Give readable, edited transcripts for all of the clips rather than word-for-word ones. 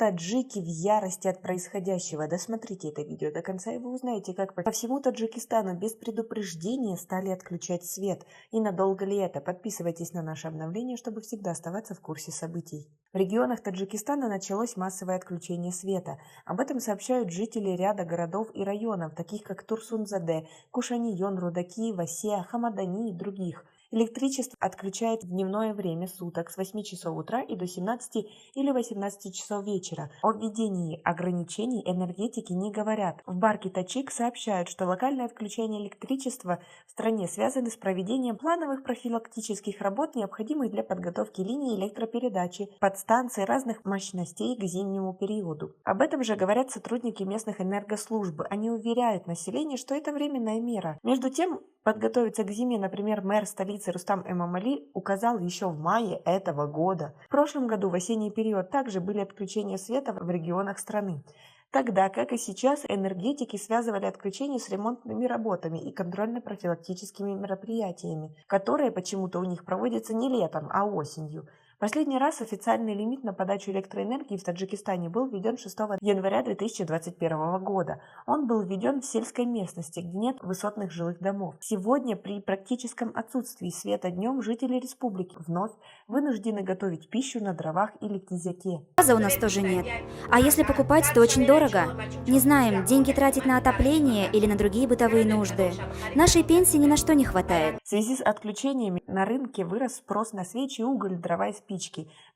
Таджики в ярости от происходящего. Досмотрите это видео до конца, и вы узнаете, как по всему Таджикистану без предупреждения стали отключать свет. И надолго ли это? Подписывайтесь на наше обновление, чтобы всегда оставаться в курсе событий. В регионах Таджикистана началось массовое отключение света. Об этом сообщают жители ряда городов и районов, таких как Турсунзаде, Кушаньон, Рудаки, Васия, Хамадани и других. Электричество отключают в дневное время суток с 8 часов утра и до 17 или 18 часов вечера. О введении ограничений энергетики не говорят. В Барки Тачик сообщают, что локальное отключение электричества в стране связано с проведением плановых профилактических работ, необходимых для подготовки линий электропередачи, подстанций разных мощностей к зимнему периоду. Об этом же говорят сотрудники местных энергослужб. Они уверяют население, что это временная мера. Между тем, подготовиться к зиме, например, мэр столицы Рустам Эмомали указал еще в мае этого года. В прошлом году в осенний период также были отключения света в регионах страны. Тогда, как и сейчас, энергетики связывали отключение с ремонтными работами и контрольно-профилактическими мероприятиями, которые почему-то у них проводятся не летом, а осенью. Последний раз официальный лимит на подачу электроэнергии в Таджикистане был введен 6 января 2021 года. Он был введен в сельской местности, где нет высотных жилых домов. Сегодня при практическом отсутствии света днем жители республики вновь вынуждены готовить пищу на дровах или кизяке. Газа у нас тоже нет. А если покупать, то очень дорого. Не знаем, деньги тратить на отопление или на другие бытовые нужды. Нашей пенсии ни на что не хватает. В связи с отключениями на рынке вырос спрос на свечи, уголь, дрова и спички.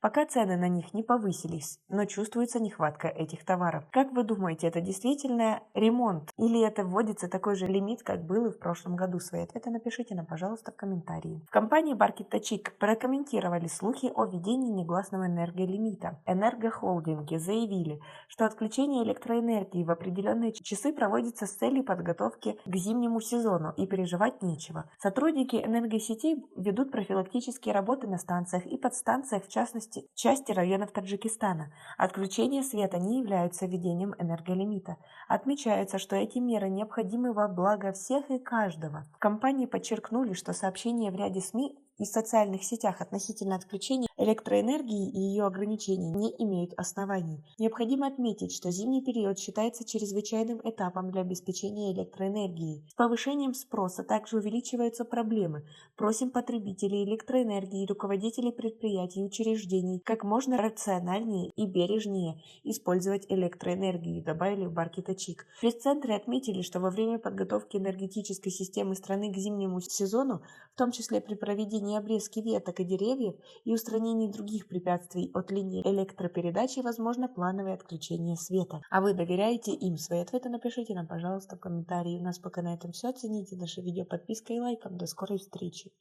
Пока цены на них не повысились, но чувствуется нехватка этих товаров. Как вы думаете, это действительно ремонт или это вводится такой же лимит, как был и в прошлом году? Свои ответы напишите нам, пожалуйста, в комментарии. В компании Барки Тачик прокомментировали слухи о введении негласного энерголимита. Энергохолдинги заявили, что отключение электроэнергии в определенные часы проводится с целью подготовки к зимнему сезону, и переживать нечего. Сотрудники энергосетей ведут профилактические работы на станциях и подстанциях, в частности, в части районов Таджикистана. Отключение света не является введением энерголимита. Отмечается, что эти меры необходимы во благо всех и каждого. В компании подчеркнули, что сообщения в ряде СМИ и в социальных сетях относительно отключения электроэнергии и ее ограничений не имеют оснований. Необходимо отметить, что зимний период считается чрезвычайным этапом для обеспечения электроэнергией. С повышением спроса также увеличиваются проблемы. Просим потребителей электроэнергии и руководителей предприятий и учреждений как можно рациональнее и бережнее использовать электроэнергию, добавили в Барки Тачик. В пресс-центре отметили, что во время подготовки энергетической системы страны к зимнему сезону, в том числе при проведении обрезки веток и деревьев и устранении других препятствий от линии электропередачи, возможно плановое отключение света. А вы доверяете им? Свои ответы напишите нам, пожалуйста, в комментарии. У нас пока на этом все. Оцените наше видео подпиской и лайком. До скорой встречи!